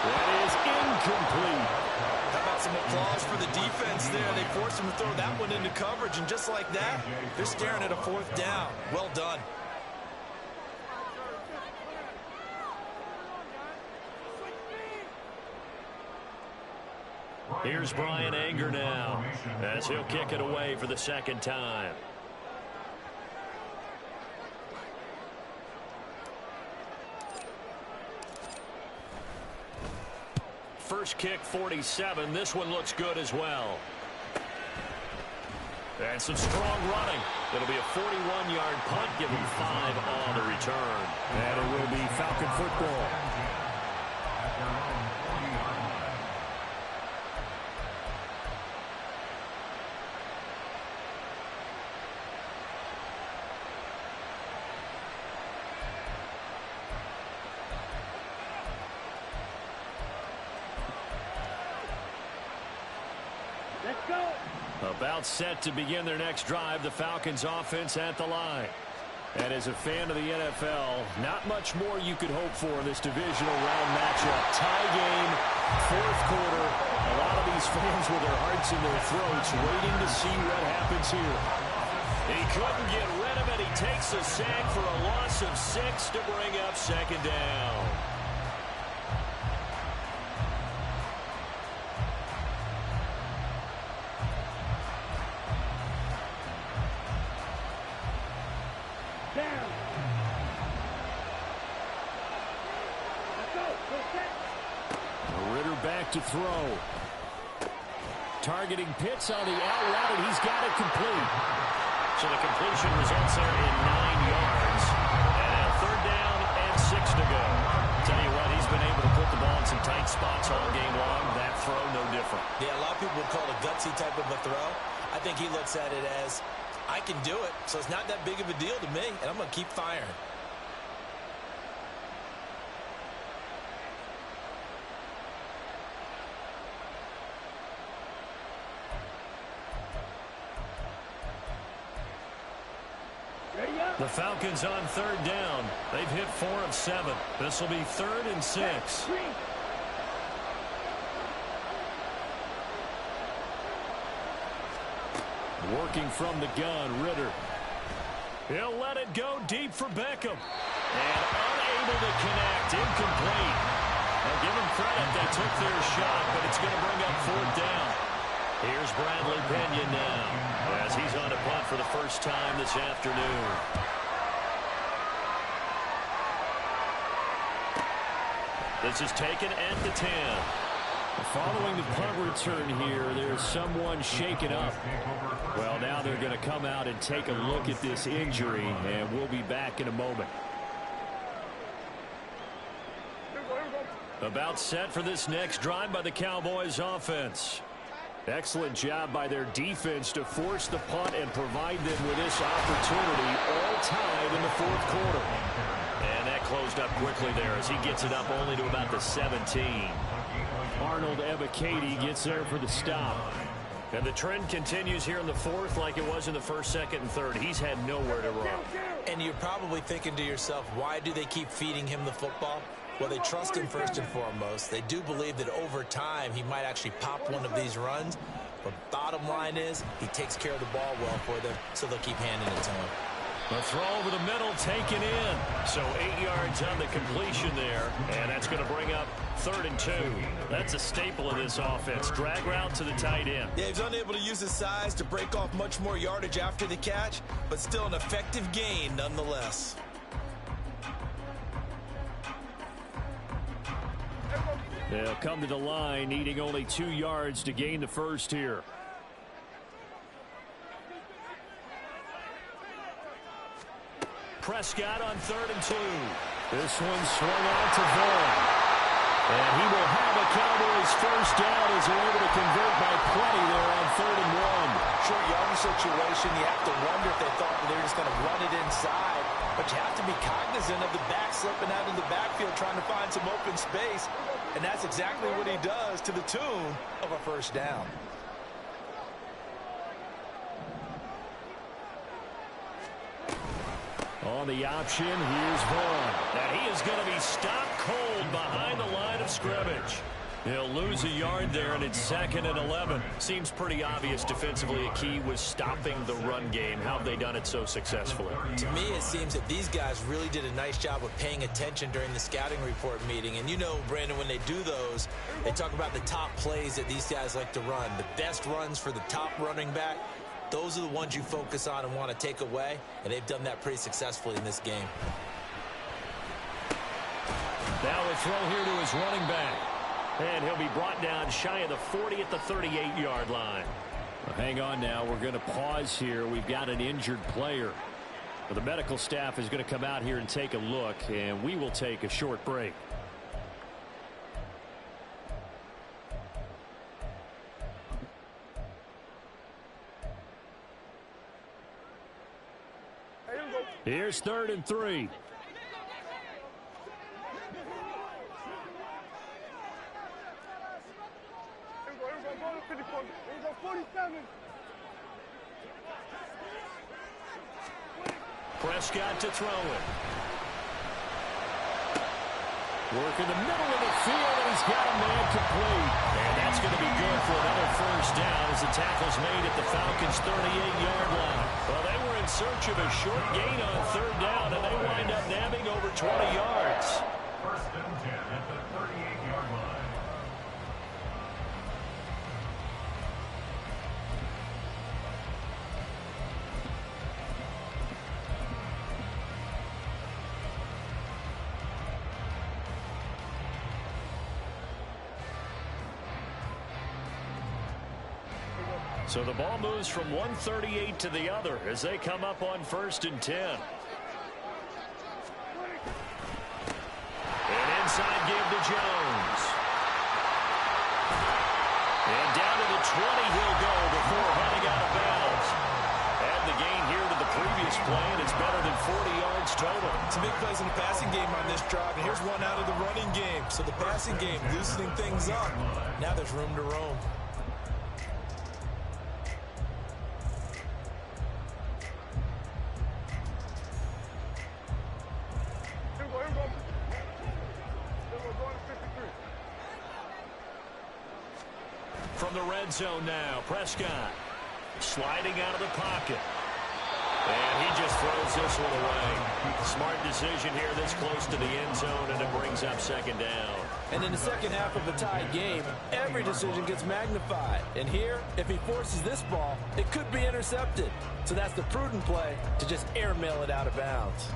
That is incomplete. How about some applause for the defense there? They forced him to throw that one into coverage, and just like that, they're staring at a 4th down. Well done. Here's Brian Anger now as he'll kick it away for the 2nd time. First kick, 47. This one looks good as well. And some strong running. It'll be a 41-yard punt, give him 5 on the return. And it will be Falcon football. About set to begin their next drive, the Falcons offense at the line. And as a fan of the NFL, not much more you could hope for in this divisional round matchup. Tie game, fourth quarter. A lot of these fans with their hearts in their throats waiting to see what happens here. He couldn't get rid of it. He takes a sack for a loss of 6 to bring up second down. Back to throw. Targeting Pitts on the out route, and he's got it complete. So the completion results there in 9 yards. And now third down and 6 to go. Tell you what, he's been able to put the ball in some tight spots all game long. That throw, no different. Yeah, a lot of people would call it a gutsy type of a throw. I think he looks at it as, I can do it, so it's not that big of a deal to me, and I'm going to keep firing. The Falcons on third down. They've hit 4 of 7. This will be 3rd and 6. Working from the gun, Ritter. He'll let it go deep for Beckham. And unable to connect, incomplete. Now give them credit, they took their shot, but it's going to bring up 4th down. Here's Bradley Pena now, as he's on a punt for the first time this afternoon. This is taken at the 10. Following the punt return here, there's someone shaken up. Well, now they're going to come out and take a look at this injury, and we'll be back in a moment. About set for this next drive by the Cowboys offense. Excellent job by their defense to force the punt and provide them with this opportunity, all tied in the fourth quarter. And that closed up quickly there as he gets it up only to about the 17. Arnold Ebiketie gets there for the stop. And the trend continues here in the fourth like it was in the first, second, and third. He's had nowhere to run. And you're probably thinking to yourself, why do they keep feeding him the football? Well, they trust him first and foremost. They do believe that over time he might actually pop one of these runs. But bottom line is he takes care of the ball well for them, so they'll keep handing it to him. The throw over the middle taken in. So 8 yards on the completion there. And that's going to bring up 3rd and 2. That's a staple of this offense. Drag route to the tight end. Yeah, he's unable to use his size to break off much more yardage after the catch, but still an effective gain nonetheless. They'll come to the line, needing only 2 yards to gain the first here. Prescott on 3rd and 2. This one swung out to Vaughn. And he will have a Cowboys first down as they're able to convert by plenty there on 3rd and 1. Short yardage situation, you have to wonder if they thought they were just going to run it inside. But you have to be cognizant of the back slipping out in the backfield trying to find some open space. And that's exactly what he does to the tune of a first down. On the option, here's Vaughn. And he is going to be stopped cold behind the line of scrimmage. He'll lose a yard there, and it's 2nd and 11. Seems pretty obvious defensively a key was stopping the run game. How have they done it so successfully? To me, it seems that these guys really did a nice job of paying attention during the scouting report meeting. And you know, Brandon, when they do those, they talk about the top plays that these guys like to run. The best runs for the top running back, those are the ones you focus on and want to take away. And they've done that pretty successfully in this game. Now a throw here to his running back. And he'll be brought down shy of the 40 at the 38-yard line. Well, hang on now. We're going to pause here. We've got an injured player. Well, the medical staff is going to come out here and take a look, and we will take a short break. Here's 3rd and 3. we go 47. Prescott to throw it. Work in the middle of the field, and he's got a man complete. And that's going to be good for another first down as the tackle's made at the Falcons' 38-yard line. Well, they were in search of a short gain on third down, and they wind up nabbing over 20 yards. First and 10 at the 38-yard line. So the ball moves from 138 to the other as they come up on first and 10. An inside give to Jones. And down to the 20 he'll go before running out of bounds. Add the gain here to the previous play, and it's better than 40 yards total. Some big plays in the passing game on this drive, and here's one out of the running game. So the passing game loosening things up. Now there's room to roam. From the red zone now, Prescott sliding out of the pocket. And he just throws this one away. Smart decision here this close to the end zone, and it brings up second down. And in the second half of a tied game, every decision gets magnified. And here, if he forces this ball, it could be intercepted. So that's the prudent play to just airmail it out of bounds.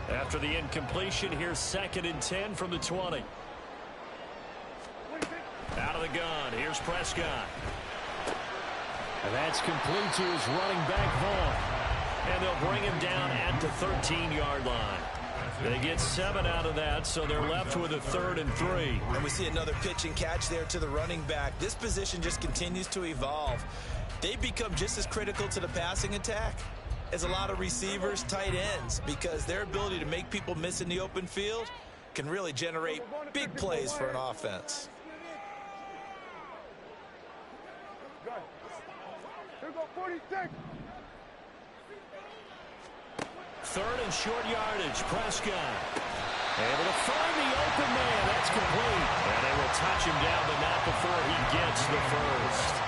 After the incompletion, here's second and 10 from the 20. Out of the gun, here's Prescott. And that's complete to his running back, Vaughn. And they'll bring him down at the 13-yard line. They get 7 out of that, so they're left with a 3rd and 3. And we see another pitch and catch there to the running back. This position just continues to evolve. They become just as critical to the passing attack as a lot of receivers, tight ends, because their ability to make people miss in the open field can really generate big plays for an offense. Here go 46. 3rd and short yardage, Prescott. Able to find the open man. That's complete. And they will touch him down, but not before he gets the first.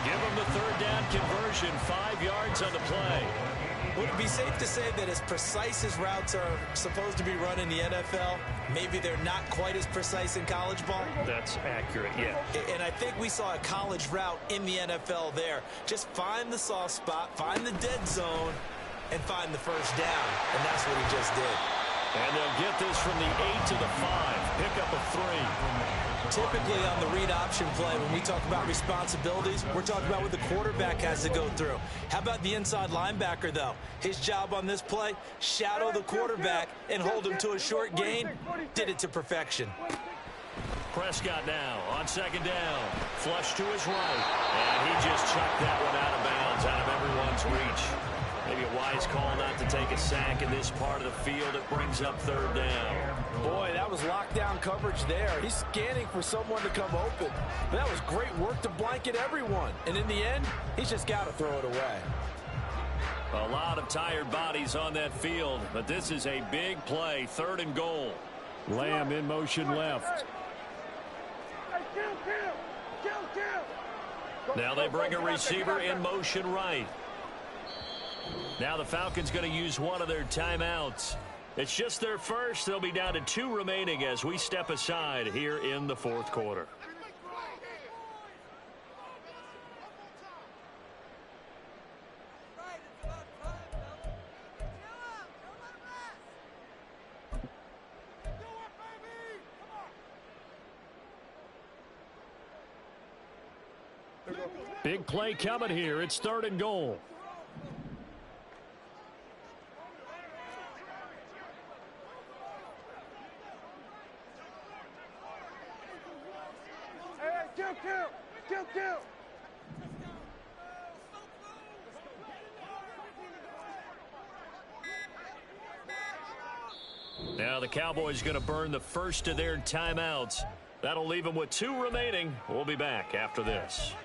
Give him the 3rd down conversion, 5 yards on the play. Would it be safe to say that as precise as routes are supposed to be run in the NFL, maybe they're not quite as precise in college ball? That's accurate, yeah. And I think we saw a college route in the NFL there. Just find the soft spot, find the dead zone, and find the first down. And that's what he just did. And they'll get this from the 8 to the 5. Pick up a 3. Typically on the read option play, when we talk about responsibilities, we're talking about what the quarterback has to go through. How about the inside linebacker, though? His job on this play, shadow the quarterback and hold him to a short gain. Did it to perfection. Prescott now on second down. Flush to his right. And he just chucked that one out of bounds, out of everyone's reach. Maybe a wise call not to take a sack in this part of the field. It brings up 3rd down. Boy, that was lockdown coverage there. He's scanning for someone to come open. But that was great work to blanket everyone. And in the end, he's just got to throw it away. A lot of tired bodies on that field, but this is a big play. 3rd and goal. Lamb in motion left. Now they bring a receiver in motion right. Now the Falcons going to use one of their timeouts. It's just their first. They'll be down to 2 remaining as we step aside here in the 4th quarter. Big play coming here. It's 3rd and goal. Kill. Now the Cowboys going to burn the first of their timeouts. That'll leave them with 2 remaining. We'll be back after this.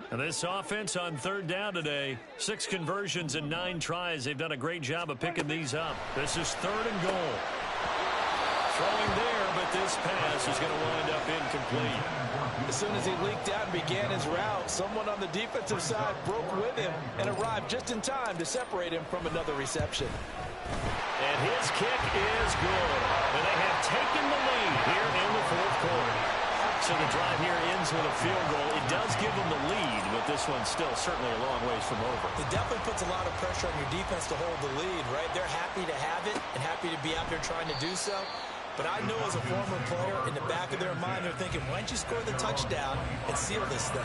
And this offense on 3rd down today, 6 conversions and 9 tries. They've done a great job of picking these up. This is 3rd and goal. Throwing there, but this pass is going to wind up incomplete. As soon as he leaked out and began his route, someone on the defensive side broke with him and arrived just in time to separate him from another reception. And his kick is good. And they have taken the lead here in the 4th quarter. So the drive here ends with a field goal. It does give them the lead, but this one's still certainly a long ways from over. It definitely puts a lot of pressure on your defense to hold the lead, right? They're happy to have it and happy to be out there trying to do so. But I know as a former player, in the back of their mind, they're thinking, why don't you score the touchdown and seal this thing?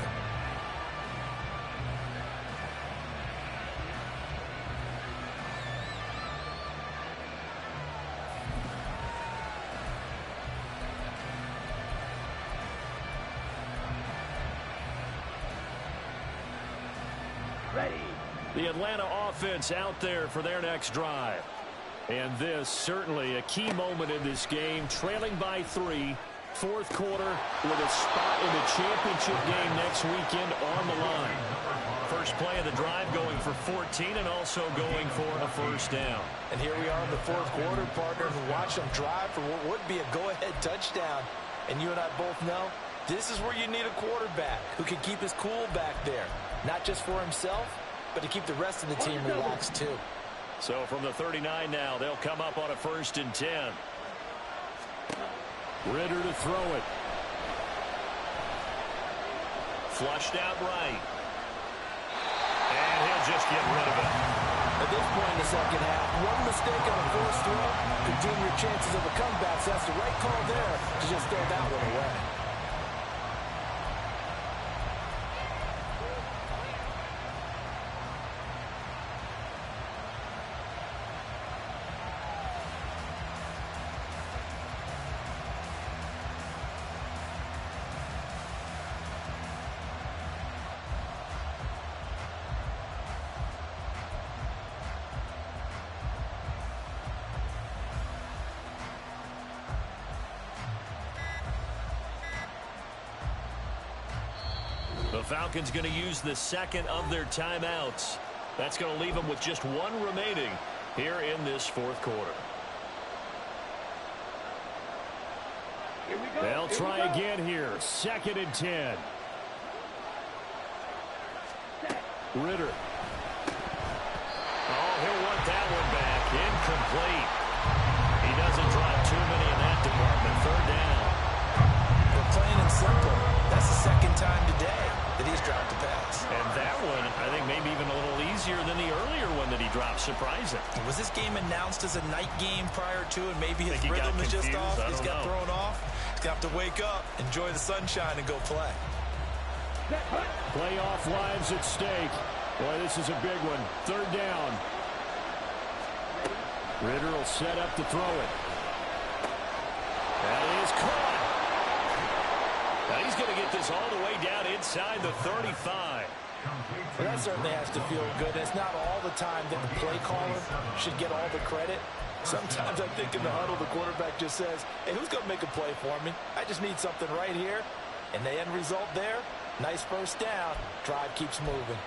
The Atlanta offense out there for their next drive. And this certainly a key moment in this game, trailing by 3, 4th quarter with a spot in the championship game next weekend on the line. First play of the drive going for 14 and also going for a first down. And here we are in the 4th quarter, partner, and watch them drive for what would be a go-ahead touchdown. And you and I both know this is where you need a quarterback who can keep his cool back there, not just for himself, but to keep the rest of the team relaxed too. So from the 39 now, they'll come up on a 1st and 10. Ritter to throw it. Flushed out right. And he'll just get rid of it. At this point in the second half, one mistake on a forced throw could doom your chances of a comeback. So that's the right call there to just throw that one away. The Falcons going to use the second of their timeouts. That's going to leave them with just 1 remaining here in this 4th quarter. They'll try again here. 2nd and 10. Ritter. Oh, he'll want that one back. Incomplete. He doesn't drive too many in that department. 3rd down. But plain and simple, that's the 2nd time today that he's dropped a pass. And that one, I think, maybe even a little easier than the earlier one that he dropped. Surprising. Was this game announced as a night game prior to, and maybe his rhythm is just off? He's got thrown off. He's got to wake up, enjoy the sunshine, and go play. Playoff lives at stake. Boy, this is a big one. 3rd down. Ritter will set up to throw it. That is caught. Now he's going to get this all the way down inside the 35. Well, that certainly has to feel good. And it's not all the time that the play caller should get all the credit. Sometimes I think in the huddle, the quarterback just says, hey, who's going to make a play for me? I just need something right here. And the end result there, nice first down. Drive keeps moving.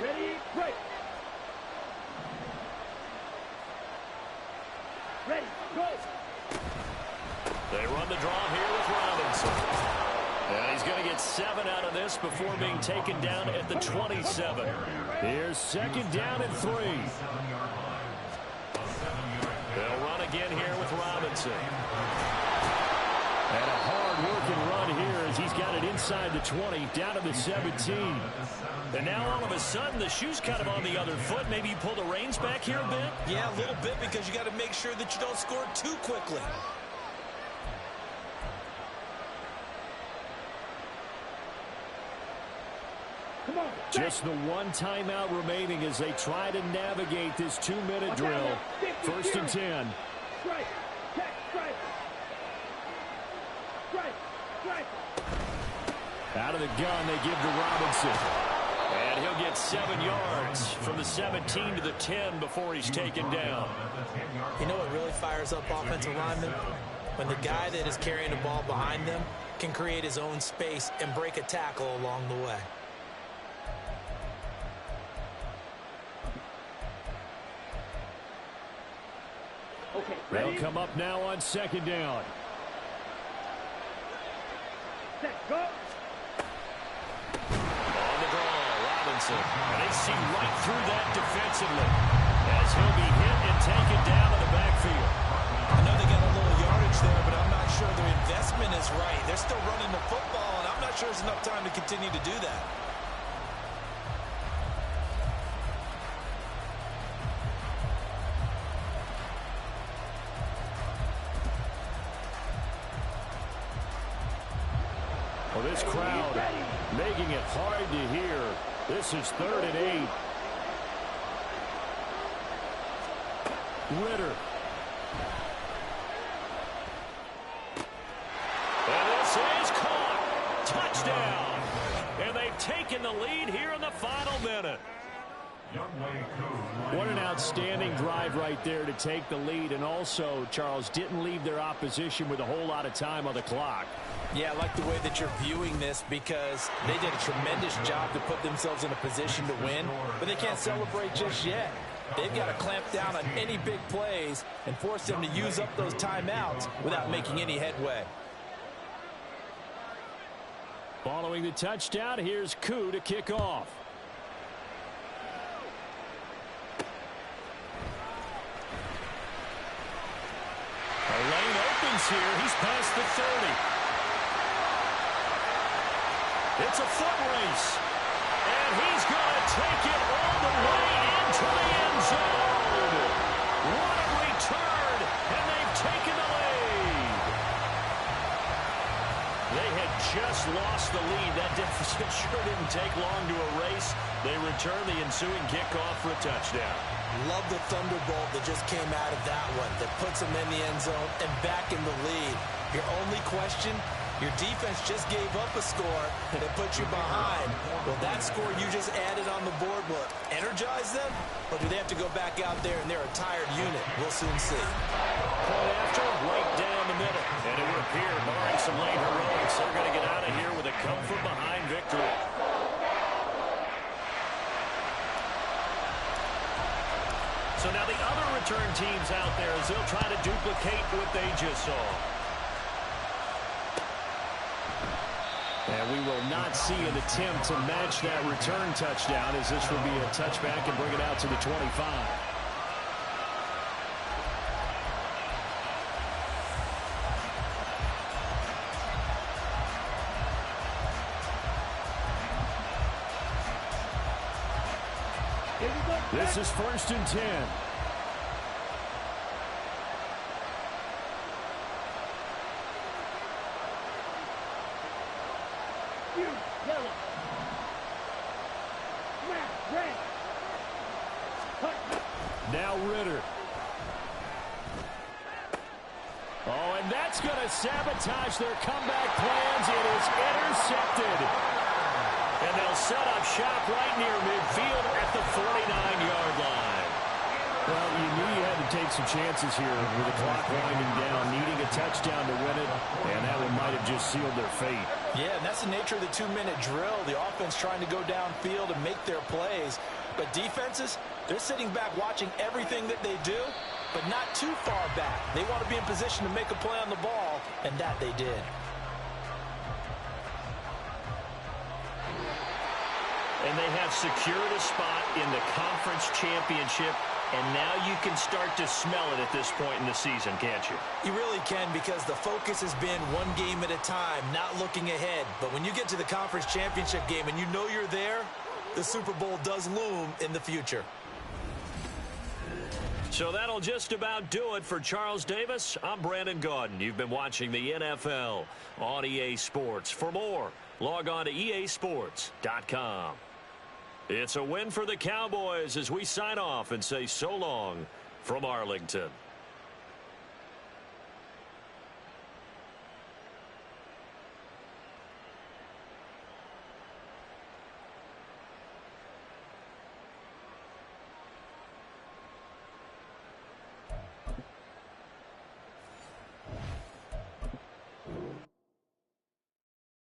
Ready, break. Ready, go. They run the draw here with Robinson. And he's going to get 7 out of this before being taken down at the 27. Here's 2nd down and 3. They'll run again here with Robinson. And a hard-working second run here as he's got it inside the 20, down to the 17. And now all of a sudden the shoe's kind of on the other foot. Maybe you pull the reins back here a bit? Yeah, a little bit, because you got to make sure that you don't score too quickly. Just the one timeout remaining as they try to navigate this 2-minute drill. First and 10. Strike. Check. Strike. Out of the gun, they give to Robinson. And he'll get 7 yards from the 17 to the 10 before he's taken down. You know what really fires up offensive linemen? When the guy that is carrying the ball behind them can create his own space and break a tackle along the way. They'll come up now on second down. Set. Go. On the draw, Robinson. And they see right through that defensively as he'll be hit and taken down in the backfield. I know they got a little yardage there, but I'm not sure their investment is right. They're still running the football, and I'm not sure there's enough time to continue to do that. Well, this crowd making it hard to hear. This is 3rd and 8. Ritter. And this is caught. Touchdown. And they've taken the lead here in the final minute. What an outstanding drive right there to take the lead. And also, Charles, didn't leave their opposition with a whole lot of time on the clock. Yeah, I like the way that you're viewing this, because they did a tremendous job to put themselves in a position to win, but they can't celebrate just yet. They've got to clamp down on any big plays and force them to use up those timeouts without making any headway. Following the touchdown, here's Koo to kick off. A lane opens here. He's past the 30. It's a foot race. And he's going to take it all the way into the end zone. What a return. And they've taken the lead. They had just lost the lead. That deficit sure didn't take long to erase. They return the ensuing kickoff for a touchdown. Love the thunderbolt that just came out of that one, that puts them in the end zone and back in the lead. Your only question, your defense just gave up a score that put you behind. Well, that score you just added on the board will energize them, or do they have to go back out there and they're a tired unit? We'll soon see. Point after, right down the middle. And it would appear, barring some late heroics, they're going to get out of here with a come-from-behind victory. So now the other return teams out there, as they'll try to duplicate what they just saw. And we will not see an attempt to match that return touchdown, as this will be a touchback and bring it out to the 25. This is 1st and 10. Now Ritter. Oh, and that's going to sabotage their comeback plans. It is intercepted. And they'll set up shop right near midfield at the 49-yard line. Well, you knew you had to take some chances here with the clock winding down, needing a touchdown to win it, and that one might have just sealed their fate. Yeah, and that's the nature of the 2-minute drill. The offense trying to go downfield and make their plays. But defenses, they're sitting back watching everything that they do, but not too far back. They want to be in position to make a play on the ball, and that they did. And they have secured a spot in the conference championship And now you can start to smell it at this point in the season, can't you? You really can, because the focus has been one game at a time, not looking ahead. But when you get to the conference championship game and you know you're there, the Super Bowl does loom in the future. So that'll just about do it for Charles Davis. I'm Brandon Gaudin. You've been watching the NFL on EA Sports. For more, log on to easports.com. It's a win for the Cowboys as we sign off and say so long from Arlington.